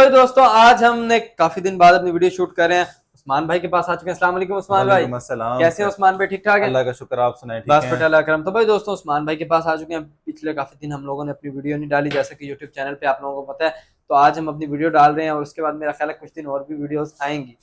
भाई दोस्तों, आज हमने काफी दिन बाद अपनी वीडियो शूट कर रहे हैं। उस्मान भाई के पास आ चुके हैं। अस्सलाम वालेकुम उस्मान भाई। कैसे हैं उस्मान भाई? ठीक ठाक है? अल्लाह का शुक्र, आप सुनाए ठीक बस हैं? बेटा अल्लाह करम। तो भाई दोस्तों, उस्मान भाई के पास आ चुके हैं। पिछले काफी दिन हम लोगों ने अपनी वीडियो नहीं डाली, जैसे कि यूट्यूब चैनल पे आप लोगों को पता है। तो आज हम अपनी वीडियो डाल रहे हैं और उसके बाद मेरा ख्याल है कुछ दिन और भी वीडियोस आएंगी।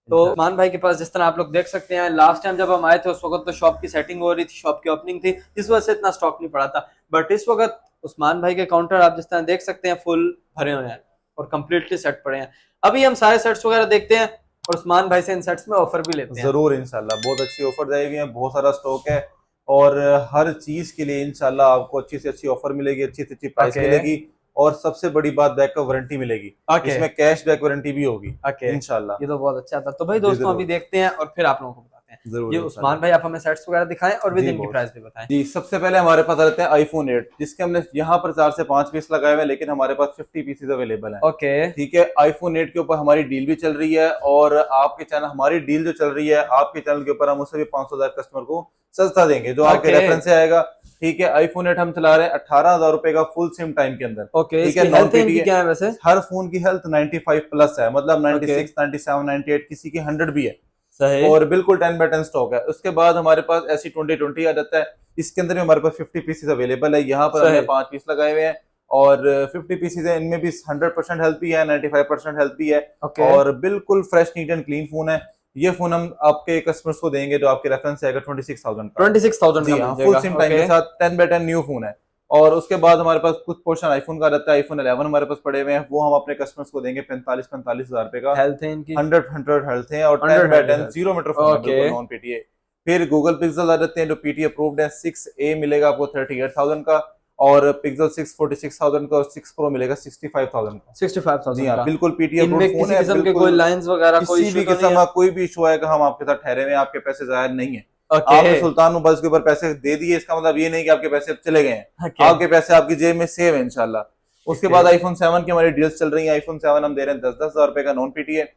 तो उस्मान भाई के पास जिस तरह आप लोग देख सकते हैं, लास्ट टाइम जब हम आए थे उस वक्त तो शॉप की सेटिंग हो रही थी, शॉप की ओपनिंग थी, इस वजह से इतना स्टॉक नहीं पड़ा था। बट इस वक्त उस्मान भाई के काउंटर आप जिस तरह देख सकते हैं फुल भरे हुए हैं और कम्प्लीटली सेट पड़े हैं। अभी हम सारे सेट्स वगैरह देखते हैं और उस्मान भाई से इन सेट्स में ऑफर भी लेते हैं। जरूर इंशाल्लाह, बहुत अच्छी ऑफर आई हुई है, बहुत सारा स्टॉक है और हर चीज के लिए इंशाल्लाह आपको अच्छी से अच्छी ऑफर मिलेगी, अच्छी से अच्छी प्राइस मिलेगी और सबसे बड़ी बात बैकअप वारंटी मिलेगी। इसमें कैश बैक वारंटी भी होगी इंशाल्लाह। ये तो बहुत अच्छा था। तो भाई दोस्तों अभी देखते हैं और फिर आप लोगों को बताते हैं। जरूर ये उस्मान भाई आप हमें सेट्स वगैरह दिखाएं और विद इनकी प्राइस भी बताएं। जी, सबसे पहले हमारे पास रहते हैं आईफोन 8, जिसके हमने यहाँ पर 4 से 5 पीस लगाए हुए हैं, लेकिन हमारे पास 50 पीसेज अवेलेबल है। ओके, ठीक है, आईफोन 8 के ऊपर हमारी डील भी चल रही है और आपके चैनल, हमारी डील जो चल रही है आपके चैनल के ऊपर, हम उससे भी 500,000 कस्टमर को सस्ता देंगे जो आपके रेफरेंस से आएगा। ठीक है, आईफोन 8 हम चला रहे हैं 18,000 रुपए का फुल सिम टाइम के अंदर। ओके, ठीक है, हेल्थ इनकी क्या है वैसे? हर फोन की हेल्थ 95 प्लस है, मतलब 96, 97, 98, किसी की 100 भी है। सही। और बिल्कुल 10/10 स्टॉक है। उसके बाद हमारे पास ऐसी 2020 आ जाता है, इसके अंदर भी हमारे पास 50 पीसेस अवेलेबल है। यहाँ पर हमने 5 पीस लगाए हुए हैं और 50 पीसेस है, इनमें भी 100% हेल्थ भी है, 95% हेल्थ भी है और बिल्कुल fresh neat and clean phone है। ये फोन हम आपके कस्टमर्स को देंगे जो आपके रेफरेंस से आएगा 26,000 का। 26,000 जी हाँ, फुल सिम टाइम के साथ 10/10 न्यू फोन है। और उसके बाद हमारे पास कुछ पोर्शन आईफोन का रहता है, आईफोन 11 हमारे पास पड़े हुए हैं, वो हम अपने कस्टमर्स को देंगे 45,000 रुपए का। हेल्थ है इनकी 100 हेल्थ है और 10/10 0 मीटर फोन है, बिल्कुल नॉन पीटीए। फिर गूगल पिक्सल आ जाते हैं जो पीटीए अप्रूव्ड है। 6A मिलेगा आपको 38,000 का और पिक्सल 6 46,000 का और 6 प्रो मिलेगा 65,000 का। 65,000 जी हाँ, का। बिल्कुल पीटीए अप्रूव्ड फोन है। किसी के कोई लाइंस वगैरह कोई किसी भी किस्म का कोई भी इशू आएगा, हम आपके साथ ठहरे हुए हैं, आपके पैसे जाहिर नहीं है। आपने सुल्तान मोबाइल्स के ऊपर पैसे दे दिए, इसका मतलब ये नहीं कि आपके पैसे चले गए हैं। आपके पैसे आपकी जेब में सेव है इंशाल्लाह। उसके बाद आईफोन 7 की हमारी डील्स चल रही है। आईफोन 7 हम दे रहे हैं 10,000 रुपए का नॉन पीटीए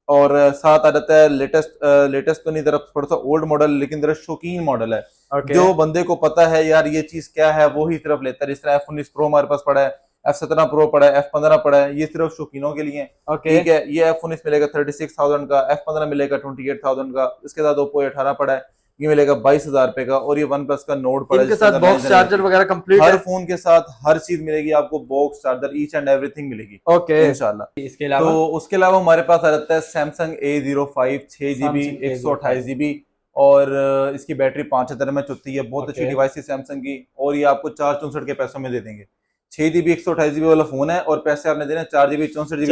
और साथ आ जाता है लेटेस्ट तो नहीं, तरफ थोड़ा सा ओल्ड मॉडल, लेकिन जरा शौकीन मॉडल है। जो बंदे को पता है यार ये चीज क्या है, वो ही तरफ लेता है। जिस तरह F19 प्रो हमारे पास पड़ा है, F17 प्रो पड़ा है, F15 पड़ा है, ये सिर्फ शौकीनों के लिए। ठीक है, ये F19 मिलेगा 36,000 का, F15 मिलेगा 28,000 का। इसके साथ ओप्पो A18 पड़ा है, ये मिलेगा 22,000 रुपए का। और ये वन प्लस का नोट पड़ा है, इनके साथ बॉक्स चार्जर वगैरह कंप्लीट हर फोन के साथ हर चीज मिलेगी आपको, box charger each and everything मिलेगी इंशाल्लाह। इसके अलावा तो उसके अलावा हमारे पास आ जाता है सैमसंग A05 6GB 128GB और इसकी बैटरी 5000 mAh होती है। बहुत अच्छी डिवाइस है सैमसंग की और ये आपको 464 के पैसों में दे देंगे। 6GB 128GB वाला फोन है और पैसे आपने देने 4GB 64GB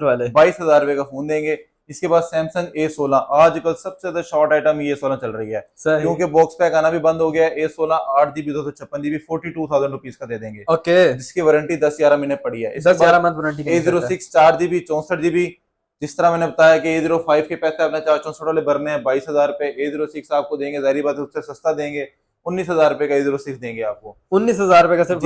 वाले 22,000 रुपए का फोन देंगे। इसके बाद सैमसंग A16, आजकल सबसे ज्यादा शॉर्ट आइटम ये A16 चल रही है क्योंकि बॉक्स पैक आना भी बंद हो गया है। A16 8GB 256GB 42,000 रुपीज का दे देंगे, जिसकी वारंटी 10-11 महीने पड़ी है। A06 4GB 64GB, जिस तरह मैंने बताया कि A05 के पैसे आपने 464 वाले भरने हैं 22,000 रुपए, A06 आपको देंगे, जाहिर बात है उससे सस्ता देंगे, 19,000 रुपए का A06 देंगे आपको, 19,000 रुपए का सिर्फ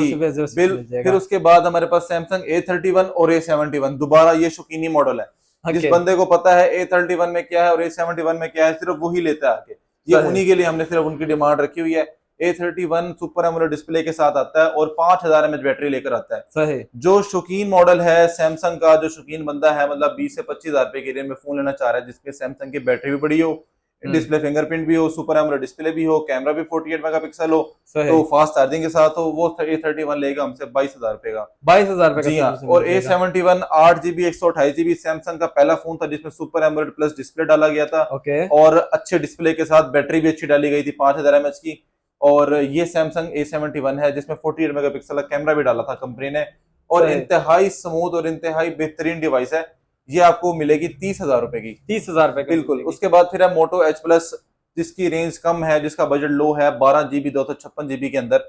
बिल। फिर उसके बाद हमारे पास सैमसंग A31 और A71, दोबारा ये शौकीनी मॉडल है। जिस बंदे को पता है A31 में क्या है और A71 में क्या है, सिर्फ वही लेता है आके। ये उन्हीं के लिए हमने सिर्फ उनकी डिमांड रखी हुई है। A31 सुपर एमोलेड डिस्प्ले के साथ आता है और 5000 mAh बैटरी लेकर आता है। सही। जो शौकीन मॉडल है सैमसंग का, जो शौकीन बंदा है, मतलब 20 से 25,000 रुपए के रेंज में फोन लेना चाह रहा है जिसके सैमसंग की बैटरी भी बड़ी हो, डिस्प्ले फिंगरप्रिंट भी हो, सुपर एमोलेड डिस्प्ले भी हो, कैमरा भी 48 मेगापिक्सल हो, तो फास्ट चार्जिंग के साथ हो, वो A31 लेगा हमसे 22,000 रुपए का। 22,000 रुपए जी हाँ। और A71 8GB 128GB सैमसंग का पहला फोन था जिसमें सुपर एमोलेड प्लस डिस्प्ले डाला गया था और अच्छे डिस्प्ले के साथ बैटरी भी अच्छी डाली गई थी 5000 mAh की। और ये सैमसंग A71 है जिसमें 48 मेगापिक्सल का कैमरा भी डाला था कंपनी ने और इंतहाई स्मूथ और इंतहाई बेहतरीन डिवाइस है। ये आपको मिलेगी 30,000 रुपए की। 30,000 रुपए बिल्कुल। उसके बाद फिर है मोटो H+, जिसकी रेंज कम है, जिसका बजट लो है, 12GB 256GB के अंदर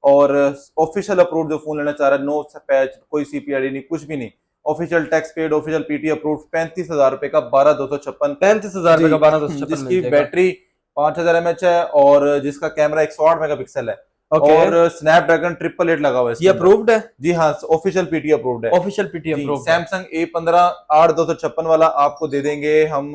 और ऑफिशियल अप्रूव्ड जो फोन लेना चाह रहा है, नो पैच, कोई CPID नहीं, कुछ भी नहीं, official tax paid, official PT approved, 35,000 रुपए का 12,256। 35,000 रुपए का 12,256, जिसकी बैटरी 5000 mAh है और जिसका कैमरा 108 मेगापिक्सल है और स्नैपड्रैगन 888 लगा हुआ है। ये अप्रूव्ड है? जी हाँ, ऑफिशियल पीटी अप्रूव्ड है। Official PT approved. Samsung A15 8256 वाला आपको दे देंगे हम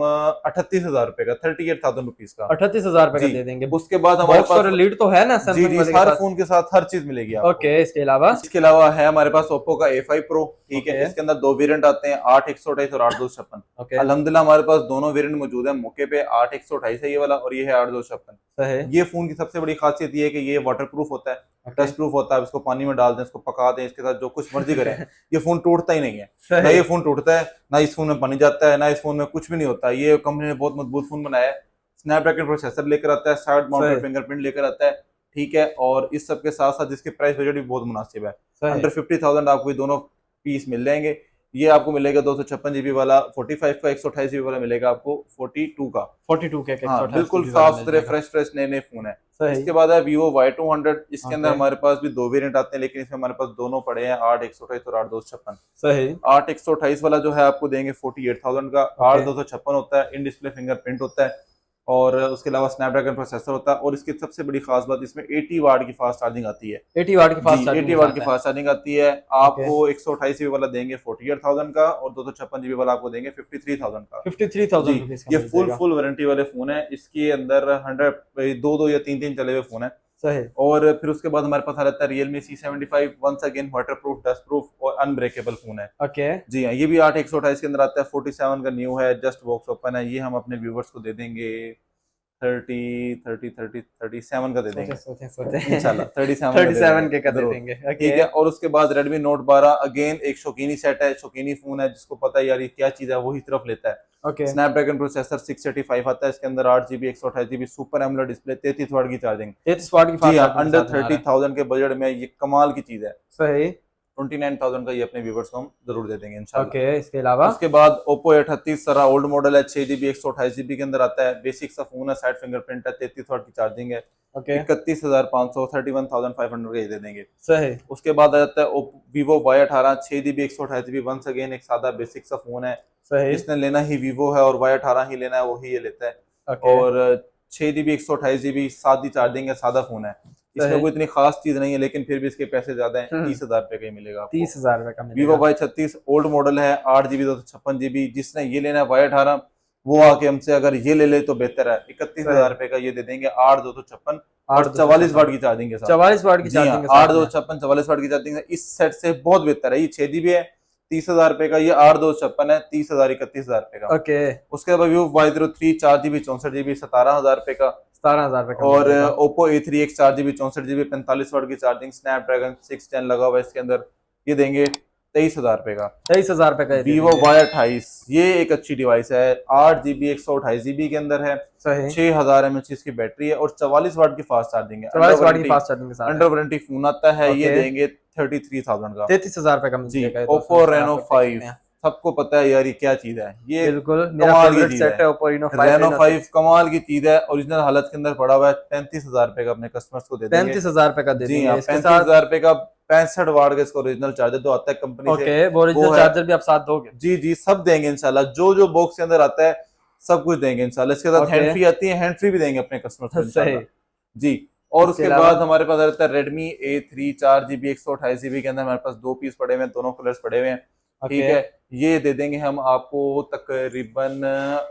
38,000 रुपए का, 38,000 रुपीज का, 38,000 रुपए का दे देंगे। उसके बाद हमारे पास लीड तो है ना सैमसंग वाले? हर फोन के साथ हर चीज मिलेगी आपको। ओके, इसके अलावा है हमारे पास ओप्पो का A5 Pro, ठीक है। इसके अंदर दो वेरिएंट आते हैं, 8/128 और 8/256। अल्हम्दुलिल्लाह हमारे पास दोनों वेरिएंट मौजूद है मौके पे। 8/128 है ये वाला और ये है 8/256। ये फोन की सबसे बड़ी खासियत ये है कि ये वाटरप्रूफ होता है, डस्ट प्रूफ होता है। इसको पानी में डाल दें, इसको पका दें, इसके साथ जो कुछ मर्जी करें, ये फोन टूटता ही नहीं है। ना ये फोन टूटता है, ना इस फोन में पानी जाता है, ना इस फोन में कुछ भी नहीं होता। ये कंपनी ने बहुत मजबूत फोन बनाया है। स्नैपड्रैगन प्रोसेसर लेकर आता है, साइड माउंटेड फिंगरप्रिंट लेकर आता है, ठीक है। और इस सब के साथ साथ इसकी प्राइस बजट भी बहुत मुनासिब है। अंडर 50,000 आपको ये दोनों पीस मिल जाएंगे। ये आपको मिलेगा 256 GB वाला, 45 का 128 GB वाला मिलेगा आपको 42 का। 42 के बिल्कुल साफ सुथरे फ्रेश नए फोन है। इसके बाद है Vivo Y200। इसके अंदर हमारे पास भी दो वेरिएंट आते हैं, लेकिन इसमें हमारे पास दोनों पड़े हैं, 8/128 और 8/256। 8/128 वाला जो है आपको देंगे 48,000 का। 8/256 होता है, इन डिस्प्ले फिंगरप्रिंट होता है और उसके अलावा स्नैपड्रैगन प्रोसेसर होता है। और इसकी सबसे बड़ी खास बात, इसमें 80 वाट की फास्ट चार्जिंग आती है। 80 वाट की फास्ट चार्जिंग आती है। आपको 128 GB वाला देंगे 48,000 का और 256 GB वाला आपको देंगे 53,000 का। 53,000 ये फुल वारंटी वाले फोन है। इसके अंदर 100 दो या तीन चले हुए फोन है। सही। और फिर उसके बाद हमारे पास आ जाता है Realme C75, once again waterproof, dust proof और अनब्रेकेबल फोन है। जी हाँ, ये भी 8/128 के अंदर आता है। 47 का न्यू है, जस्ट बॉक्स ओपन है। ये हम अपने व्यूवर्स को दे देंगे 37 का दे देंगे इंशाल्लाह। 37 के दे देंगे, ठीक है। और उसके बाद Redmi Note 12, अगेन एक शौकीनी सेट है, शौकीनी फोन है, जिसको पता है यार ये क्या चीज है, वही तरफ लेता है। स्नैपड्रैगन प्रोसेसर 685 आता है। इसके अंदर 8GB 128GB super AMOLED display, 33 वाट की चार्जिंग, 33 वाट की। अंडर 30,000 के बजट में ये कमाल की चीज है। सही। 29,000 का ये अपने व्यूवर्स को हम जरूर दे देंगे इंशाल्लाह। इसके अलावा उसके बाद Oppo A38 सारा ओल्ड मॉडल है, 6GB 128GB के अंदर आता है। बेसिक सा फोन है, साइड फिंगरप्रिंट है, 33 वाट की चार्जिंग है। 31,500 31,500 का ये दे देंगे। सही। उसके बाद आ जाता है Vivo Y18 6GB 128GB, once again एक सादा बेसिक सा फोन है। इसने लेना ही Vivo है और Y18 ही लेना है, वही ये लेता है। और 6GB 128GB सादी चार्जिंग है, सादा फोन है। इसमें कोई इतनी खास चीज नहीं है, लेकिन फिर भी इसके पैसे ज्यादा हैं। 30,000 रुपए का ही मिलेगा आपको। 30,000 रुपए का Vivo Y36 ओल्ड मॉडल है, 8GB 256GB। जिसने ये लेना है Y18, वो आके हमसे अगर ये ले ले तो बेहतर है। 31,000 रुपए का ये दे देंगे, 8/256 और 44 वाट की चार्जिंग के साथ। 44 वाट की चार्जिंग के साथ 8/256 44 वाट की चार्जिंग है। इस सेट से बहुत बेहतर है। ये 6GB है, 30,000 रुपए का। ये 8/256 है, 30,000 31,000 रुपए का। उसके बाद Vivo Y03 4GB 64GB 17,000 रुपए का। 17,000 रुपए का। और Oppo A3X 4GB 64GB 45 वाट की चार्जिंग, स्नैपड्रैगन 6 Gen लगा हुआ है इसके अंदर, ये देंगे 23,000 रुपए का। 23,000 रुपए का। Vivo Y28 ये एक अच्छी डिवाइस है, 8GB 128GB के अंदर है। 6000 mAh की बैटरी है और 44 वाट की फास्ट चार्जिंग है। 44 वाट की फास्ट चार्जिंग के साथ अंडर वारंटी फोन आता है। ये देंगे 33,000 का। 33,000 रुपए का मिलेगा। Oppo Reno 5 सबको पता है यार ये क्या चीज है। ये बिल्कुल मेरा फेवरेट सेट है Oppo Reno 5 कमाल की चीज है। ओरिजिनल हालत के अंदर पड़ा हुआ है। 35,000 रुपए का अपने कस्टमर्स को दे देंगे। 35,000 रुपए का दे देंगे। 35,000 रुपए का 65 वाट का इसका ओरिजिनल चार्जर जो आता है कंपनी से। वो ओरिजिनल चार्जर भी आप साथ दोगे? जी सब देंगे इंशाल्लाह। जो बॉक्स के अंदर आता है सब कुछ देंगे इंशाल्लाह। इसके साथ हैंड फ्री आती है, हैंड फ्री भी देंगे अपने कस्टमर्स को इंशाल्लाह। जी। और उसके बाद हमारे पास रहता है Redmi A3 4GB 128GB के अंदर हमारे पास दो पीस पड़े हुए हैं, दोनों कलर्स पड़े हुए हैं, ठीक है। ये दे देंगे हम आपको तकरीबन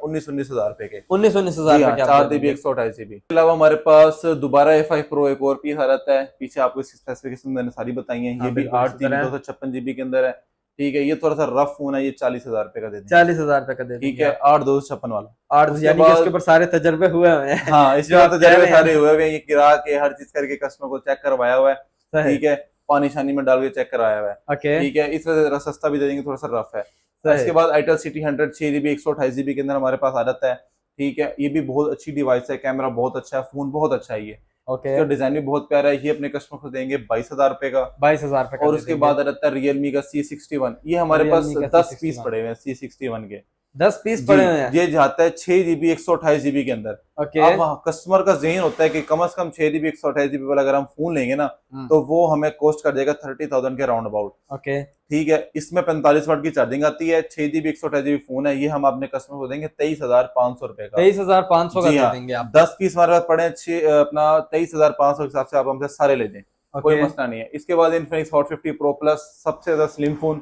19,000 रुपए के। 19,000 रुपए 4GB 128GB। इसके अलावा हमारे पास दोबारा A5 Pro एक और पीस आ जाता है। पीछे आपको इसकी स्पेसिफिकेशन मैंने सारी बताई है। ये भी 8GB 256GB के अंदर है, ठीक है। ये थोड़ा सा रफ फोन है, ये 40,000 रुपए का दे देंगे। 40,000 रुपए का दे देंगे, ठीक है। 8/256 वाला। 8 यानी कि इसके ऊपर सारे तजर्बे हुए हैं। हाँ, इसके तजर्बे सारे हुए हैं। ये गिरा के हर चीज करके कस्टमर को चेक करवाया हुआ है, ठीक है। पानी शानी में डाल के चेक कराया हुआ है, ठीक है। इस वजह से सस्ता भी दे देंगे, थोड़ा सा रफ है। इसके बाद Itel City 100 6GB 128GB के अंदर हमारे पास आ जाता है, ठीक है। ये भी बहुत अच्छी डिवाइस है, कैमरा बहुत अच्छा है, फोन बहुत अच्छा है। ये इसका डिजाइन भी बहुत प्यारा है। ये अपने कस्टमर को देंगे 22,000 रुपए का। 22,000 रुपए। और उसके बाद आ जाता है Realme का C61। ये हमारे पास 10 पीस पड़े हुए हैं C61 के। 10 पीस पड़े हुए हैं। ये जाता है 6 GB 128 GB के अंदर। ओके। अब कस्टमर का ज़हन होता है कि कम से कम 6 GB 128 GB वाला अगर हम फोन लेंगे ना तो वो हमें कॉस्ट कर जाएगा 30,000 के राउंड अबाउट। ओके। ठीक है, इसमें 45 वाट की चार्जिंग आती है, 6 GB 128 GB फोन है, ये हम अपने कस्टमर को देंगे 23,500 रुपए का। 23,500 का जी दे हाँ, देंगे आप। 10 पीस हमारे पास पड़े अपना 23,500 के हिसाब से आप हमसे सारे ले दें, कोई मसला नहीं है। इसके बाद इन्फिनिक्स हॉट 50 प्रो प्लस, सबसे ज्यादा स्लिम फोन,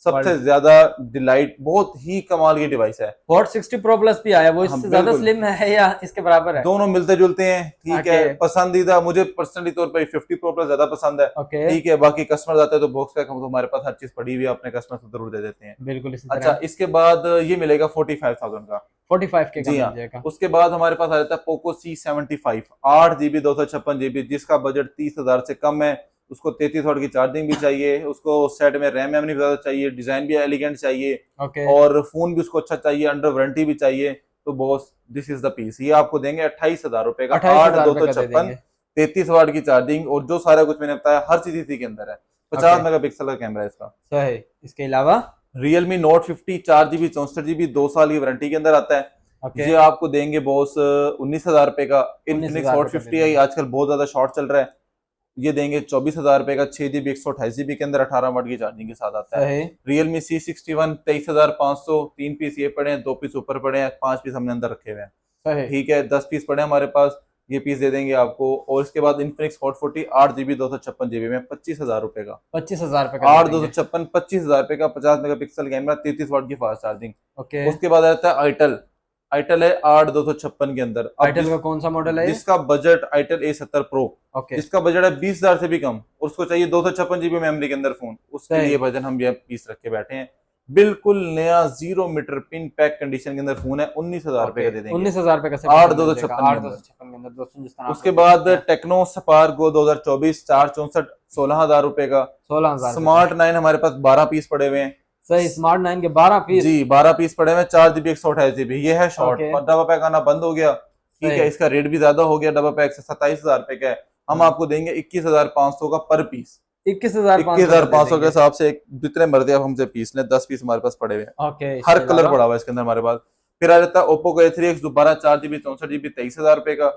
सबसे ज्यादा डिलाइट, बहुत ही कमाल की डिवाइस है। हॉट 60 प्रो प्लस भी आया, वो इससे ज्यादा स्लिम है या इसके बराबर है? दोनों मिलते जुलते हैं। ठीक है, पसंदीदा मुझे पर्सनली तौर पर 50 प्रो प्लस ज्यादा पसंद है। ठीक है, बाकी कस्टमर आते हैं तो बॉक्स पैक हम तो हमारे पास हर चीज पड़ी हुई है, अपने कस्टमर को जरूर दे देते हैं। बिल्कुल। अच्छा, इसके बाद ये मिलेगा 45,000 का, 45 के जी हाँ। उसके बाद हमारे पास आ जाता है पोको C75 8 GB 256 GB, जिसका बजट 30,000 से कम है। उसको 33 वाट की चार्जिंग भी चाहिए, उसको सेट में रैम मेमोरी ज्यादा चाहिए, डिजाइन भी एलिगेंट चाहिए, और फोन भी उसको अच्छा चाहिए, अंडर वारंटी भी चाहिए। तो boss this is the piece, ये आपको देंगे 28,000 रुपए का। 8/256 33 वाट की चार्जिंग और जो सारा कुछ मैंने बताया हर चीज इसी के अंदर है। 50 मेगापिक्सल का कैमरा है इसका। सही। इसके अलावा Realme Note 50 4 GB 64 GB 2 साल की वारंटी के अंदर आता है। ये आपको देंगे बॉस 19,000 रुपए का। इन्फिनिक्स हॉट 50 आजकल बहुत ज्यादा शॉर्ट चल रहा है, ये देंगे 24,000 रुपए का। 6 GB 128 GB के अंदर 18 वाट की चार्जिंग के साथ आता है। Realme C61 23,500, 3 पीस ये पड़े हैं, 2 पीस ऊपर पड़े हैं, 5 पीस हमने अंदर रखे हुए हैं। ठीक है, 10 पीस पड़े हैं हमारे पास, ये पीस दे देंगे आपको। और इसके बाद इन्फिनिक्स हॉट 40 8 GB 256 GB में 25,000 रुपए का। 25,000 रुपए का 8/256 25,000 रुपए का। 50 मेगापिक्सल कैमरा, 33 वाट की फास्ट चार्जिंग। उसके बाद आता है आइटल। आइटल है 8/256 के अंदर। आइटल का कौन सा मॉडल है? जिसका बजट आइटल A70 Pro, जिसका बजट है 20,000 से भी कम, और उसको चाहिए 256 GB मेमोरी के अंदर फोन, उसके लिए वर्जन हम ये पीस रख के बैठे हैं। बिल्कुल नया 0 मीटर पिन पैक कंडीशन के अंदर फोन है, 19,000 रुपए का दे देंगे। 19,000 रुपए का 8/256। उसके बाद टेक्नो स्पार्क गो 2024 464 16,000 रुपए का। 16,000। स्मार्ट 9 हमारे पास 12 पीस पड़े हुए हैं। सही, स्मार्ट 9 के 12 पीस। जी 12 पीस पड़े हुए हैं, 4 GB 128 GB। ये है शॉर्ट, डबल पैक आना बंद हो गया। ठीक है, इसका रेट भी ज्यादा हो गया, डबल पैक से 27,000 रुपए का है। हम आपको देंगे 21,500 का पर पीस। 21,500 के हिसाब से जितने मर्जी आप हमसे पीस लें, 10 पीस हमारे पास पड़े हुए हैं। हर कलर पड़ा हुआ है इसके अंदर हमारे पास। फिर आ जाता है ओप्पो का A3X दोबारा 4 GB 64 GB 23,000 रुपए का।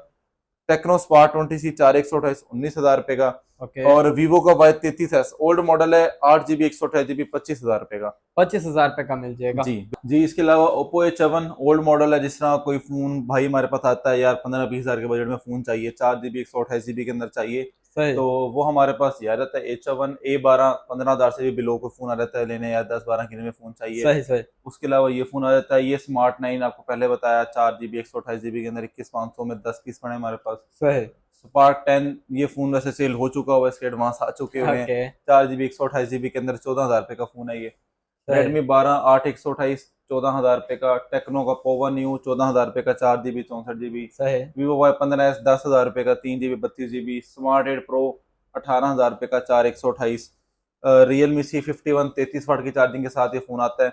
टेक्नो स्पार्क 20C 4128 19,000 रुपए का। और वीवो का Y33S ओल्ड मॉडल है 8 GB 128 GB 25,000 रुपए का। 25,000 रुपए का मिल जाएगा। जी। इसके अलावा ओप्पो A7 ओल्ड मॉडल है, जिस तरह कोई फोन भाई हमारे पास आता है यार 15-20 हजार के बजट में फोन चाहिए, 4 GB 128 GB के अंदर चाहिए, तो वो हमारे पास ये आ जाता है A7 A12 15,000 से भी बिलो को फोन आ जाता है लेने, या 10-12 किलो में फोन चाहिए। सही। उसके अलावा ये फोन आ जाता है, ये स्मार्ट 9 आपको पहले बताया 4 GB 128 GB के अंदर 21,500 में 10 पीस पड़े हमारे पास। सही। स्पार्क 10 ये फोन वैसे सेल हो चुका हुआ है, इसके एडवांस आ चुके हुए हैं। 4 GB 128 GB के अंदर 14,000 रुपए का फोन है ये। रेडमी 12 8 128 14,000 रुपए का। टेक्नो का पोवा न्यू 14,000 रुपए का 4 GB 64 GB। वीवो Y15S 10,000 रुपए का 3 GB 32 GB। स्मार्ट 8 प्रो 18,000 रुपए का 4 128। रियलमी C51 33 वाट की चार्जिंग के साथ ये फोन आता है,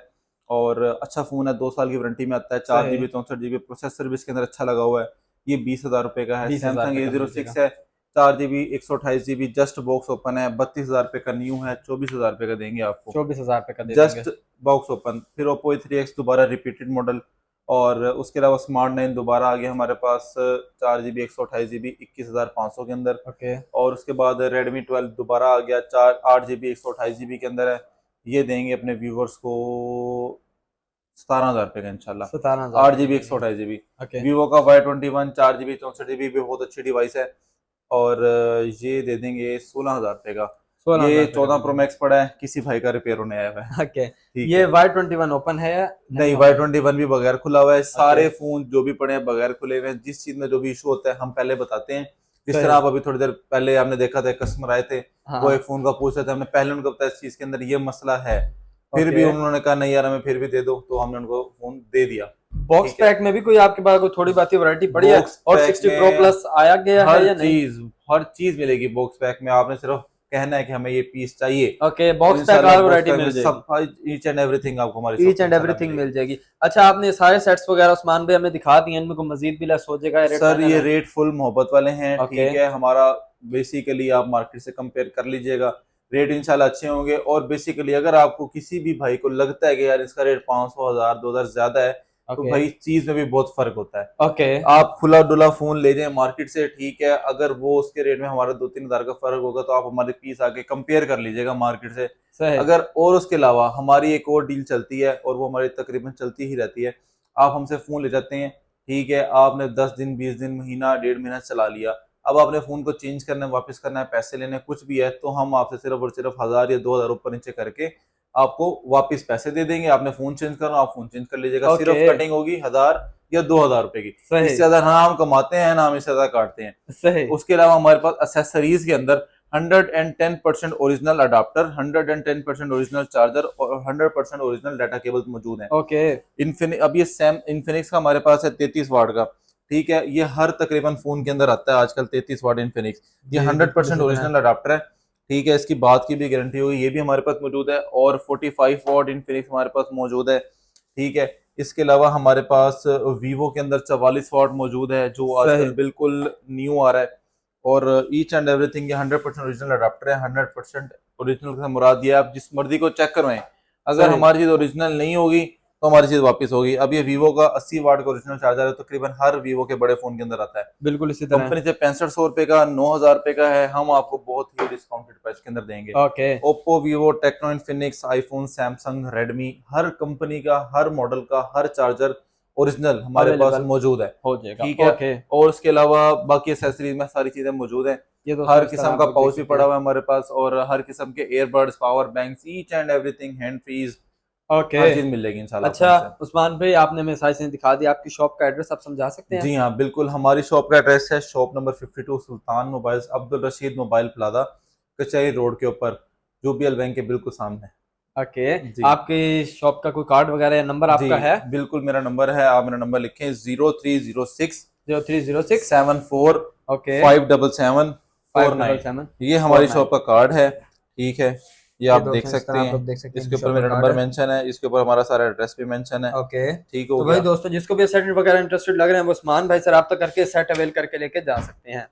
और अच्छा फोन है, 2 साल की वारंटी में आता है। 4 GB 64 GB प्रोसेसर भी इसके अंदर अच्छा लगा हुआ है, ये 20,000 रुपए का है। सैमसंग A06 है 4 GB 128 GB just box open है, 32,000 रुपए का न्यू है, 24,000 रुपए का देंगे आपको। 24,000 रुपए का जस्ट बॉक्स ओपन। फिर ओप्पो A3X दोबारा रिपीटेड मॉडल, और उसके अलावा स्मार्ट 9 दोबारा आ गया हमारे पास 4 GB 128 GB 21,500 के अंदर। और उसके बाद रेडमी 12 दोबारा आ गया 8 GB 128 GB के अंदर है, ये देंगे अपने व्यूवर्स को 17,000 रुपए का इंशाल्लाह। 8 GB 128 GB। वीवो का Y21 4 GB 64 GB भी बहुत अच्छी डिवाइस है, और ये दे देंगे 16,000 रुपए का। ये 14 प्रो मैक्स पड़ा है, किसी भाई का रिपेयर होने आया हुआ है। ये Y21 ओपन है? नहीं, Y21 भी बगैर खुला हुआ है। सारे फोन जो भी पड़े हैं बगैर खुले हुए हैं। जिस चीज में जो भी इशू होता है हम पहले बताते हैं। जिस तरह आप अभी थोड़ी देर पहले आपने देखा था, कस्टमर आए थे, वो एक फोन का पूछ रहे थे, हमने पहले उनको बताया इस चीज के अंदर ये मसला है, फिर भी उन्होंने कहा नहीं यार हमें फिर भी दे दो, तो हमने उनको फोन दे दिया। बॉक्स पैक में भी कोई आपके पास कोई थोड़ी बात वैरायटी पड़ी है? और 60 प्रो प्लस आया गया है या नहीं? हर चीज मिलेगी बॉक्स पैक में, आपने सिर्फ कहना है कि हमें ये पीस चाहिए। बॉक्स पैक हर वैरायटी मिल जाएगी, सब ईच एंड एवरीथिंग आपको हमारी ईच एंड एवरीथिंग मिल जाएगी। अच्छा, आपने सारे सेट्स वगैरह उस्मान भाई हमें दिखा दिए, इनमें कोई मजीद भी लेस हो जाएगा? सर ये रेट फुल मोहब्बत वाले हैं, ठीक है। हमारा बेसिकली आप मार्केट से कंपेयर कर लीजिएगा, रेट इंशाल्लाह अच्छे होंगे। और बेसिकली अगर आपको किसी भी भाई को लगता है कि यार इसका रेट 500, 1000, 2000 ज्यादा है, तो ओके भाई चीज में भी बहुत फर्क होता है। ओके आप खुला डुला फोन ले जाएं मार्केट से, ठीक है, अगर वो उसके रेट में हमारा 2-3 हजार का फर्क होगा तो आप हमारे पीस आके कंपेयर कर लीजिएगा मार्केट से। सही। अगर और उसके अलावा हमारी एक और डील चलती है और वो हमारी तकरीबन चलती ही रहती है, आप हमसे फोन ले जाते हैं, ठीक है, आपने 10 दिन, 20 दिन, महीना, 1.5 महीना चला लिया, अब आपने फोन को चेंज करना है, वापस करना है, पैसे लेने कुछ भी है, तो हम आपसे सिर्फ और सिर्फ 1000 या 2000 ऊपर नीचे करके आपको वापस पैसे दे देंगे। आपने फोन चेंज करना, आप फोन चेंज कर लीजिएगा। ओके सिर्फ कटिंग होगी 1000 या 2000 रुपए की, सही इससे ज्यादा ना हम कमाते हैं ना हम इससे ज्यादा काटते हैं। सही। उसके अलावा हमारे पास एसेसरीज के अंदर 110% ओरिजिनल अडाप्टर, 110% ओरिजिनल चार्जर और 100% ओरिजिनल डाटा केबल मौजूद है। ओके अब ये सैम इन्फिनिक्स का हमारे पास है 33 वाट का, ठीक है, ये हर तकरीबन फोन के अंदर आता है आजकल 33 वाट इन्फिनिक्स। ये जी 100% ओरिजिनल अडाप्टर है, ठीक है, इसकी बात की भी गारंटी होगी, ये भी हमारे पास मौजूद है। और 45 वाट इन्फिनिक्स हमारे पास मौजूद है, ठीक है। इसके अलावा हमारे पास वीवो के अंदर 44 वाट मौजूद है, जो आजकल सही बिल्कुल न्यू आ रहा है। और ईच एंड एवरीथिंग ये 100% ओरिजिनल अडाप्टर है। 100% ओरिजिनल से मुराद ये आप जिस मर्जी को चेक करवाएं, अगर सही हमारी चीज ओरिजिनल नहीं होगी तो हमारी चीज वापस होगी। अब ये वीवो का 80 वाट का ओरिजिनल चार्जर है, तकरीबन हर वीवो के बड़े फोन के अंदर आता है। बिल्कुल इसी तरह। कंपनी से 6500 रुपए का, 9000 रुपए का है, हम आपको बहुत ही डिस्काउंटेड प्राइस के अंदर देंगे। Okay Oppo, Vivo, Tecno, Infinix, iPhone, Samsung, Redmi, हर कंपनी का, हर मॉडल का, हर चार्जर ओरिजिनल हमारे पास अवेलेबल मौजूद है, हो जाएगा। ठीक है। ओके और उसके अलावा बाकी एसेसरीज में सारी चीजें मौजूद हैं। ये दोस्तों हर इस तरह किस्म आप का लोग देख पाउच भी सकते पड़ा हैं। हुआ है हमारे पास, और हर किस्म के airbuds, power banks, each and everything, hand frees, okay हर चीज मिलेगी इंशाल्लाह अच्छा फोन से। उस्मान भाई, आपने हमें सारी चीजें दिखा दी, आपकी शॉप का एड्रेस आप समझा सकते हैं? जी हाँ बिल्कुल, हमारी शॉप का एड्रेस है shop number 52, Sultan mobiles, Abdul Rashid mobile plaza, Kachehri road के ऊपर, यूबीएल बैंक के बिल्कुल सामने। ओके जी आपकी शॉप का कोई कार्ड वगैरह या नंबर जी आपका है? बिल्कुल, मेरा नंबर है, आप मेरा नंबर लिखें 0306 0306 74 ओके 57749। 577 ये हमारी 49। शॉप का कार्ड है, ठीक है, ये ये आप देख दोस्तों इस सकते तरह आप हैं। लोग देख सकते हैं, इसके इनकी ऊपर शॉप का मेरा कार्ड नंबर है। मेंशन है, इसके ऊपर हमारा सारा एड्रेस भी मेंशन है, ओके ठीक हो तो भाई गया। दोस्तों, जिसको भी सेट वगैरह इंटरेस्टेड लग रहे हैं वो उस्मान भाई से रब्ता करके सेट अवेल करके लेके जा सकते हैं।